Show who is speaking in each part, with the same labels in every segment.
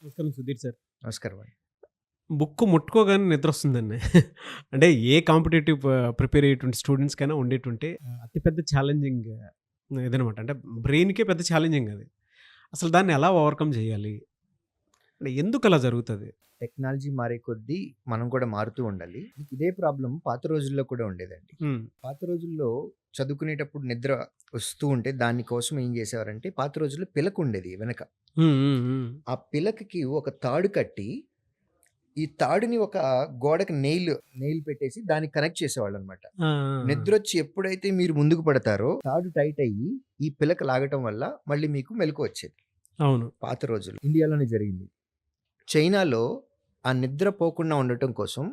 Speaker 1: నమస్కారం సుధీర్ సార్.
Speaker 2: నమస్కారం అండి.
Speaker 1: బుక్కు ముట్టుకోగానే నిద్రొస్తుందండి. అంటే ఏ కాంపిటేటివ్ ప్రిపేర్ అయ్యేటువంటి స్టూడెంట్స్‌కైనా ఉండేటువంటి అతి పెద్ద ఛాలెంజింగ్ ఇదనమాట. అంటే బ్రెయిన్‌కే పెద్ద ఛాలెంజింగ్ అది. అసలు దాన్ని ఎలా ఓవర్‌కమ్ చేయాలి? అంటే ఎందుకలా జరుగుతది?
Speaker 2: టెక్నాలజీ మారే కొద్దీ మనం కూడా మారుతూ ఉండాలి. ఇదే ప్రాబ్లమ్ పాత రోజుల్లో కూడా ఉండేదండి.
Speaker 1: హ్మ్.
Speaker 2: పాత రోజుల్లో చదువుకునేటప్పుడు నిద్ర వస్తూ ఉంటే దానికోసం ఏం చేసేవారంటే పాత రోజుల్లో పిలక ఉండేది వెనక.
Speaker 1: హ్మ్. హ్మ్. హ్మ్.
Speaker 2: ఆ పిలకకి ఒక తాడు కట్టి, ఈ తాడుని ఒక గోడకి నెయిల్ పెట్టేసి దానికి కనెక్ట్ చేసేవాళ్ళనమాట.
Speaker 1: ఆ! ఆ!
Speaker 2: నిద్రొచ్చి ఎప్పుడైతే మీరు ముందుకు పడతారో తాడు టైట్ అయ్యి ఈ పిలక లాగటం వల్ల మళ్ళీ మీకు మెలుకువ వచ్చేది.
Speaker 1: అవును.
Speaker 2: పాత రోజుల్లో ఇండియాలోనే జరిగింది. చైనాలో ఆ నిద్ర పోకుండా ఉండటం కోసం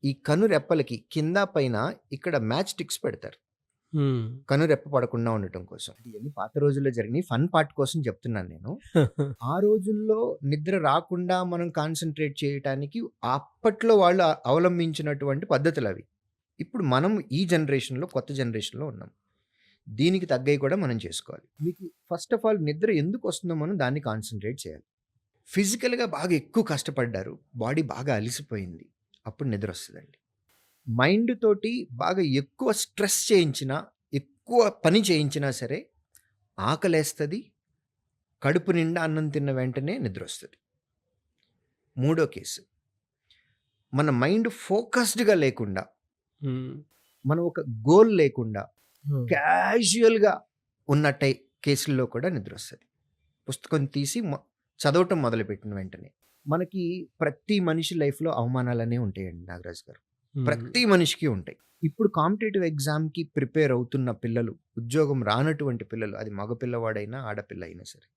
Speaker 2: ఈ కనురెప్పలకి కింద పైన ఇక్కడ మ్యాచ్ స్టిక్స్ పెడతారు.
Speaker 1: హ్మ్.
Speaker 2: కనురెప్ప పడకుండా ఉండటం కోసం. ఇయన్నీ పాత రోజుల్లో జరిగినాయి. ఫన్ పార్ట్ కోసం చెప్తున్నాను నేను. ఆ రోజుల్లో నిద్ర రాకుండా మనం కాన్సంట్రేట్ చేయటానికి అప్పట్లో వాళ్ళు అవలంబించినటువంటి పద్ధతులవి. ఇప్పుడు మనం ఈ జనరేషన్‌లో కొత్త జనరేషన్‌లో ఉన్నాం. దీనికి తగ్గయి కూడా మనం చేసుకోవాలి. మీకు ఫస్ట్ ఆఫ్ ఆల్ నిద్ర ఎందుకొస్తుందో మనం దాన్ని కాన్సంట్రేట్ చేయాలి. ఫిజికల్‌గా బాగా ఎక్కువ కష్టపడ్డారు. బాడీ బాగా అలిసిపోయింది. అప్పుడు నిద్రొస్తదండి. మైండ్ తోటి బాగా ఎక్కువ స్ట్రెస్ చేయించినా, ఎక్కువ పని చేయించినా సరే ఆకలేస్తది. కడుపు నిండా అన్నం తిన్న వెంటనే నిద్రొస్తది. మూడో కేసు. మన మైండ్ ఫోకస్డ్‌గా లేకుండా,
Speaker 1: హ్మ్.
Speaker 2: మనం ఒక గోల్ లేకుండా
Speaker 1: హ్మ్.
Speaker 2: క్యాజుయల్‌గా ఉన్న కేసుల్లో కూడా నిద్రొస్తది. పుస్తకం తీసి చదవటం మొదలుపెట్టిన వెంటనే. మనకి ప్రతి మనిషి లైఫ్‌లో అవమానాలనేవి ఉంటాయండి నాగరాజు గారు.
Speaker 1: హ్మ్.
Speaker 2: ప్రతి మనిషికి ఉంటాయి. ఇప్పుడు కాంపిటీటివ్ ఎగ్జామ్‌కి ప్రిపేర్ అవుతున్న పిల్లలు, ఉద్యోగం రానటువంటి పిల్లలు, అది మగ పిల్లవాడైనా, ఆడపిల్ల అయినా సరే,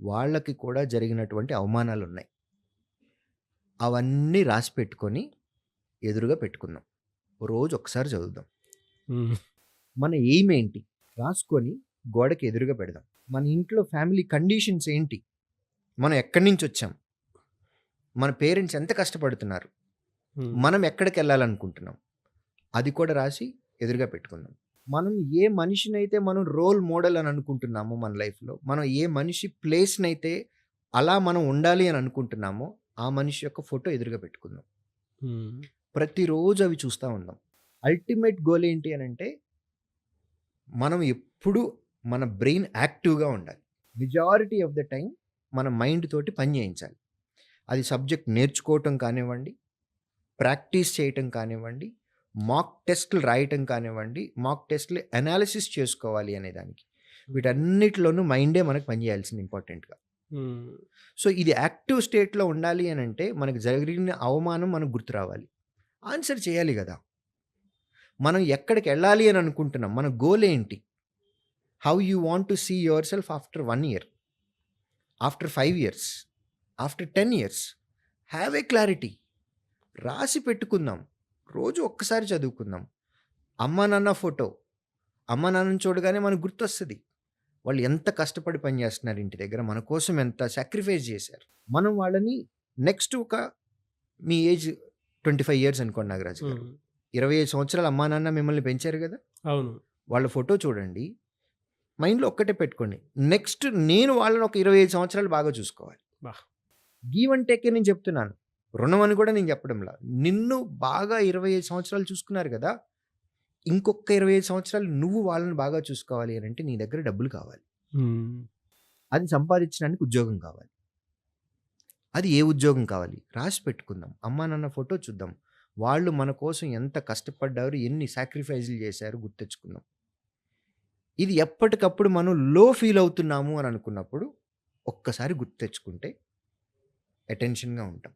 Speaker 2: వాళ్ళకి కూడా జరిగినటువంటి అవమానాలున్నాయి. అవన్నీ రాసి పెట్టుకొని ఎదురుగా పెట్టుకుందాం. రోజు ఒకసారి చదువుదాం.
Speaker 1: హ్మ్.
Speaker 2: మన ఎయిమ్ ఏంటి? రాసుకొని గోడకి ఎదురుగా పెడదాం. మన ఇంట్లో ఫ్యామిలీ కండిషన్స్ ఏంటి? మనం ఎక్కడి నుంచొచ్చాం? మన పేరెంట్స్ ఎంత కష్టపడుతున్నారు?
Speaker 1: హ్మ్.
Speaker 2: మనం ఎక్కడికెళ్ళాలనుకుంటున్నాం? అది కూడా రాసి ఎదురుగా పెట్టుకుందాం. మనం ఏ మనిషినైతే మనం రోల్ మోడల్ అని అనుకుంటున్నామో మన లైఫ్‌లో, మనం ఏ మనిషి ప్లేస్‌నైతే అలా మనం ఉండాలి అని అనుకుంటున్నామో, ఆ మనిషి యొక్క ఫోటో ఎదురుగా పెట్టుకుందాం.
Speaker 1: హ్మ్.
Speaker 2: ప్రతిరోజు అవి చూస్తా ఉందాం. అల్టిమేట్ గోల్ ఏంటి అనంటే, మనం ఎప్పుడూ మన బ్రెయిన్ యాక్టివ్‌గా ఉండాలి. మెజారిటీ ఆఫ్ ద టైమ్ మన మైండ్ తోటి పని చేయించాలి. అది సబ్జెక్ట్ నేర్చుకోవటం కానివ్వండి, ప్రాక్టీస్ చేయటం కానివ్వండి, మాక్ టెస్ట్‌లు రాయటం కానివ్వండి, మాక్ టెస్ట్‌లు అనాలిసిస్ చేసుకోవాలి అనే దానికి. వీటన్నిటిలోనూ మైండే మనకు పని చేయాల్సింది ఇంపార్టెంట్‌గా.
Speaker 1: హ్మ్.
Speaker 2: సో, ఇది యాక్టివ్ స్టేట్‌లో ఉండాలి అనంటే మనకు జరిగిన అవమానం మనకు గుర్తు రావాలి. ఆన్సర్ చేయాలి గదా! మనం ఎక్కడికెళ్ళాలి అని అనుకుంటున్నాం? మన గోల్ ఏంటి? How you want to see yourself after 1 year, after 5 years, after 10 years. Have a clarity. రాసి పెట్టుకుందాం. రోజు ఒక్కసారి చదువుకుందాం. అమ్మా, నాన్న ఫోటో. అమ్మా, నాన్నని చూడగానే మనకు గుర్తొస్తది. వాళ్ళు ఎంత కష్టపడి పని చేస్తున్నారు ఇంటి దగ్గర. మన కోసం ఎంత సాక్రిఫైస్ చేశారు. మనం వాళ్ళని నెక్స్ట్ మీ ఏజ్ 25 ఇయర్స్ అనుకోండి నాగరాజు గారు.
Speaker 1: హ్మ్.
Speaker 2: 25 సంవత్సరాలు అమ్మా, నాన్న మిమ్మల్ని పెంచారు గదా!
Speaker 1: అవును.
Speaker 2: వాళ్ళ ఫోటో చూడండి. మైండ్‌లో ఒక్కటే పెట్టుకోండి. నెక్స్ట్ నేను వాళ్ళని ఒక 25 సంవత్సరాలు బాగా చూసుకోవాలి.
Speaker 1: అబ్బా!
Speaker 2: గివ్ అండ్ టేకే నేను చెప్తున్నాను. రుణం అని కూడా నేను చెప్పడంలా. నిన్ను బాగా 25 సంవత్సరాలు చూసుకున్నారు గదా! ఇంకొక 25 సంవత్సరాలు నువ్వు వాళ్ళని బాగా చూసుకోవాలి అనంటే నీ దగ్గర డబ్బులు కావాలి.
Speaker 1: హ్మ్.
Speaker 2: అది సంపాదించడానికి ఉద్యోగం కావాలి. అది ఏ ఉద్యోగం కావాలి? రాసి పెట్టుకుందాం. అమ్మా, నాన్న ఫోటో చూద్దాం. వాళ్ళు మన కోసం ఎంత కష్టపడ్డారు, ఎన్ని సాక్రిఫైస్‌లు చేశారు గుర్తెచ్చుకుందాం. ఇది ఎప్పటికప్పుడు మనం లో ఫీల్ అవుతున్నాము అని అనుకున్నప్పుడు ఒక్కసారి గుర్తు తెచ్చుకుంటే అటెన్షన్‌గా ఉంటాం.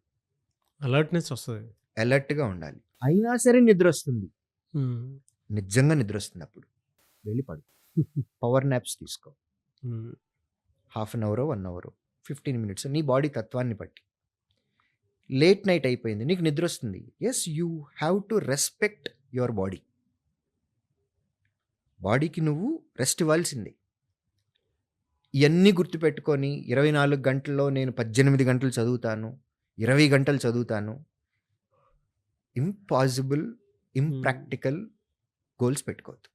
Speaker 1: అలర్ట్‌నెస్ ఒస్తది.
Speaker 2: అలర్ట్‌గా ఉండాలి. అయినా సరే నిద్రొస్తుంది.
Speaker 1: హ్మ్.
Speaker 2: నిజంగా నిద్రొస్తుందప్పుడు. వెళ్ళి పడుకో. పవర్ నాప్స్ తీసుకో.
Speaker 1: హ్మ్.
Speaker 2: హాఫ్ అన్ అవరో, 1 అవరో, 15 మినిట్స్ నీ బాడీ తత్వాన్ని బట్టి. లేట్ నైట్ అయిపోయింది. నీకు నిద్రొస్తుంది. Yes, you have to respect your body. బాడీకి నువ్వు రెస్ట్ ఇవ్వాల్సిందే. ఇయన్నీ గుర్తుపెట్టుకొని 24 గంటల్లో నేను 18 గంటలు చదువుతాను, 20 గంటలు చదువుతాను. Impossible,
Speaker 1: hmm.
Speaker 2: ఇంప్రాక్టికల్ గోల్స్ పెట్టుకోవద్దు.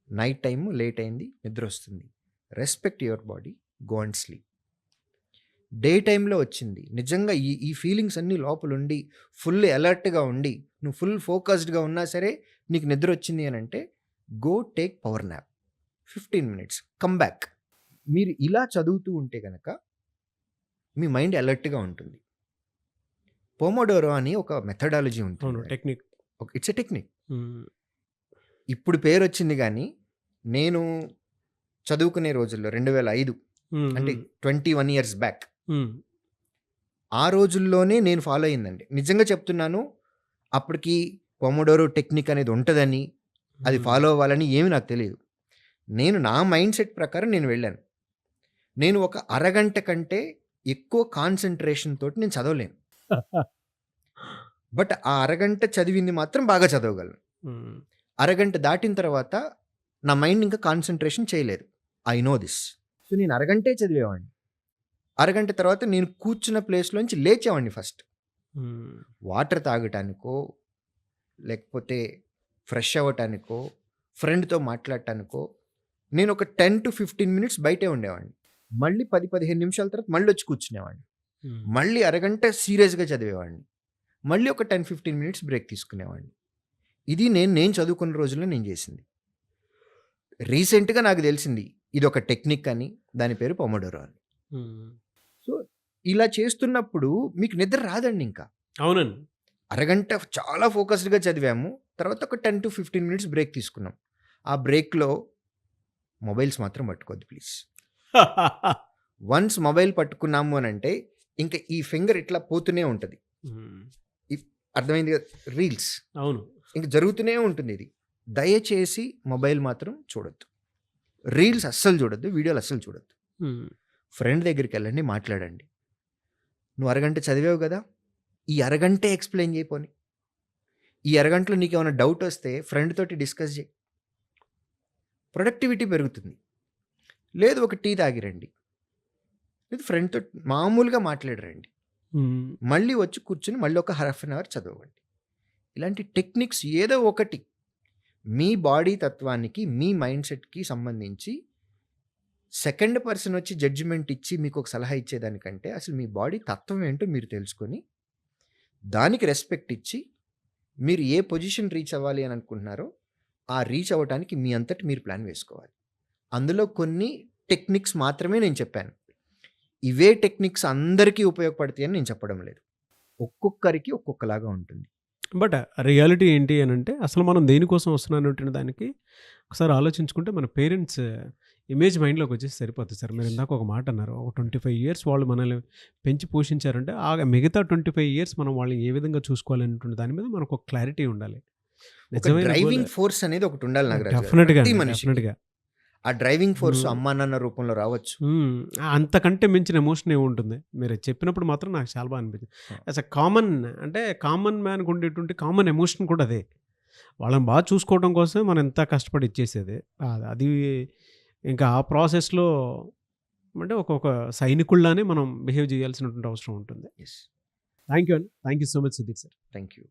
Speaker 2: నైట్ టైమ్ లేట్ అయింది, నిద్రొస్తుంది. Respect your body, go and sleep. Day టైంలో వచ్చింది. నిజంగా ఈ ఫీలింగ్స్ అన్నీ లోపలుండి ఫుల్ అలర్ట్‌గా ఉండి, నువ్వు ఫుల్ ఫోకస్డ్‌గా ఉన్నా సరే నీకు నిద్రొచ్చింది అనంటే go take power nap. 15 minutes come back. మీరు ఇలా చదువుతూ ఉంటే గనక మీ మైండ్ అలర్ట్‌గా ఉంటుంది. పోమోడోరో అని ఒక మెథడాలజీ
Speaker 1: అవును.
Speaker 2: ఉంటుంది.
Speaker 1: టెక్నిక్.
Speaker 2: It's a technique.
Speaker 1: హ్మ్.
Speaker 2: ఇప్పుడు పేరొచ్చింది గానీ, నేను చదువుకునే రోజుల్లో 2005
Speaker 1: హ్మ్.
Speaker 2: అంటే
Speaker 1: హ్మ్.
Speaker 2: 21 ఇయర్స్ బ్యాక్.
Speaker 1: హ్మ్.
Speaker 2: ఆ రోజుల్లోనే నేను ఫాలో అయిందండి. నిజంగా చెప్తున్నాను. అప్పటికి పొమోడోరో టెక్నిక్ అనేది ఉంటదని, అది
Speaker 1: హ్మ్.
Speaker 2: ఫాలో అవ్వాలని ఏమి నాకు తెలీదు. నేను నా మైండ్ సెట్ ప్రకారం నేను వెళ్ళాను. నేను ఒక అరగంట కంటే ఎక్కువ కాన్సంట్రేషన్ తోటి నేను చదవలేను. బట్ ఆ అరగంట చదివింది మాత్రం బాగా చదవగలను.
Speaker 1: హ్మ్.
Speaker 2: అరగంట దాటిన తర్వాత నా మైండ్ ఇంకా కాన్సంట్రేషన్ చేయలేదు. I know this. సో, నేను అరగంటే చదివేవాడిని. అరగంట తర్వాత నేను కూర్చున్న ప్లేస్‌లోంచి లేచేవాడిని ఫస్ట్.
Speaker 1: హ్మ్.
Speaker 2: వాటర్ తాగటానికో, లేకపోతే ఫ్రెష్ అవ్వటానికో, ఫ్రెండ్‌తో మాట్లాడటానికో, నేను ఒక 10-15 మినిట్స్ బయటే ఉండేవాడిని. మళ్ళీ 10-15 నిమిషాల తర్వాత మళ్ళొచ్చి కూర్చునేవాడిని.
Speaker 1: హ్మ్.
Speaker 2: మళ్ళీ అరగంట సీరియస్‌గా చదివేవాడిని. మళ్ళీ ఒక 10-15 మినిట్స్ బ్రేక్ తీసుకునేవాడిని. ఇది నేను చదువుకున్న రోజుల్లో నేను చేసింది. రీసెంట్‌గా నాకు తెలిసింది. ఇదొక టెక్నిక్ అని. దాని పేరు పొమోడోరో అని.
Speaker 1: హ్మ్.
Speaker 2: సో, ఇలా చేస్తున్నప్పుడు మీకు నిద్ర రాదండి ఇంకా.
Speaker 1: అవునండి.
Speaker 2: అరగంట చాలా ఫోకస్డ్‌గా చదివాము. తర్వాత ఒక 10-15 మినిట్స్ బ్రేక్ తీసుకున్నాం. ఆ బ్రేక్‌లో మొబైల్స్ మాత్రం పట్టుకోవద్దు ప్లీజ్. వన్స్ మొబైల్ పట్టుకున్నాము అనంటే ఇంక ఈ ఫింగర్ ఇట్లా పోతూనే ఉంటది.
Speaker 1: హ్మ్.
Speaker 2: అర్థమైంది కదా! రీల్స్.
Speaker 1: అవును.
Speaker 2: ఇంక జరుగుతూనే ఉంటుంది ఇది. దయచేసి మొబైల్ మాత్రం చూడొద్దు. రీల్స్ అస్సలు చూడొద్దు. వీడియోలు అస్సలు చూడొద్దు.
Speaker 1: హ్మ్.
Speaker 2: ఫ్రెండ్ దగ్గరికెళ్ళండి మాట్లాడండి. నువ్వు అరగంట చదివావు గదా! ఈ అరగంటే ఎక్స్‌ప్లెయిన్ చేయి పోనీ. ఈ అరగంటలో నీకేమైనా డౌట్ వస్తే ఫ్రెండ్ తోటి డిస్కస్ చేయి. ప్రొడక్టివిటీ పెరుగుతుంది. లేదు ఒక టీ తాగి రండి. లేదు ఫ్రెండ్‌తో మామూలుగా మాట్లాడి రండి.
Speaker 1: హ్మ్.
Speaker 2: మళ్ళీ వచ్చి కూర్చొని మళ్ళీ ఒక హాఫ్ అన్ అవర్ చదవండి. ఇలాంటి టెక్నిక్స్ ఏదో ఒకటి మీ బాడీ తత్వానికి, మీ మైండ్ సెట్‌కి సంబంధించి సెకండ్ పర్సన్ వచ్చి జడ్జిమెంట్ ఇచ్చి మీకు ఒక సలహా ఇచ్చేదానికంటే అసలు మీ బాడీ తత్వం ఏంటో మీరు తెలుసుకొని, దానికి రెస్పెక్ట్ ఇచ్చి, మీరు ఏ పొజిషన్ రీచ్ అవ్వాలి అని అనుకుంటున్నారో, ఆ రీచ్ అవ్వటానికి మీ అంతట మీరు ప్లాన్ వేసుకోవాలి. అందులో కొన్ని టెక్నిక్స్ మాత్రమే నేను చెప్పాను. ఇవే టెక్నిక్స్ అందరికీ ఉపయోగపడతాయని నేను చెప్పడం లేదు. ఒక్కొక్కరికి ఒక్కొక్కలాగా ఉంటుంది.
Speaker 1: బట్ రియాలిటీ ఏంటి అనంటే, అసలు మనం దేనికోసం వస్తున్నాం అనేటువంటి దానికి ఒకసారి ఆలోచించుకుంటే మన పేరెంట్స్ ఇమేజ్ మైండ్‌లోకి వచ్చేసి సరిపోతుంది సార్. మీరు ఇందాక ఒక మాట అన్నారు. ఒక 25 ఇయర్స్ వాళ్ళు మనల్ని పెంచి పోషించారంటే, ఆ మిగతా 25 ఇయర్స్ మనం వాళ్ళని ఏ విధంగా చూసుకోవాలి అనేటువంటి దాని మీద మనకు ఒక క్లారిటీ ఉండాలి.
Speaker 2: ఒక
Speaker 1: నిజమైన గోల్
Speaker 2: డ్రైవింగ్ ఫోర్స్ అనేది ఒకటి ఉండాలి నాగరాజు గారు.
Speaker 1: డెఫినిట్‌గా
Speaker 2: ప్రతి
Speaker 1: అండి.
Speaker 2: మనిషికి.
Speaker 1: డెఫినిట్‌గా.
Speaker 2: ఆ డ్రైవింగ్ ఫోర్స్
Speaker 1: హ్మ్.
Speaker 2: అమ్మా, నాన్న రూపంలో రావచ్చు.
Speaker 1: హ్మ్. అంతకంటే మించిన ఎమోషన్ ఏముంటుంది? మీరు చెప్పినప్పుడు మాత్రం నాకు చాలా బా అనిపించింది.
Speaker 2: ఆ!
Speaker 1: యాస్ ఎ కామన్ అంటే కామన్ మ్యాన్‌కి ఉండేటువంటి కామన్ ఎమోషన్ కూడా అదే. వాళ్ళని బా చూసుకోవడం కోసమే మనం ఇంత కష్టపడి ఇచ్చేసేది. అది ఇంకా ఆ ప్రాసెస్‌లో అంటే ఒక సైనికుల్లానే మనం బిహేవ్ చేయాల్సినటువంటి అవసరం ఉంటుంది.
Speaker 2: యెస్.
Speaker 1: థాంక్ యూ అండి. Thank you so much Sudheer sir.
Speaker 2: Thank you.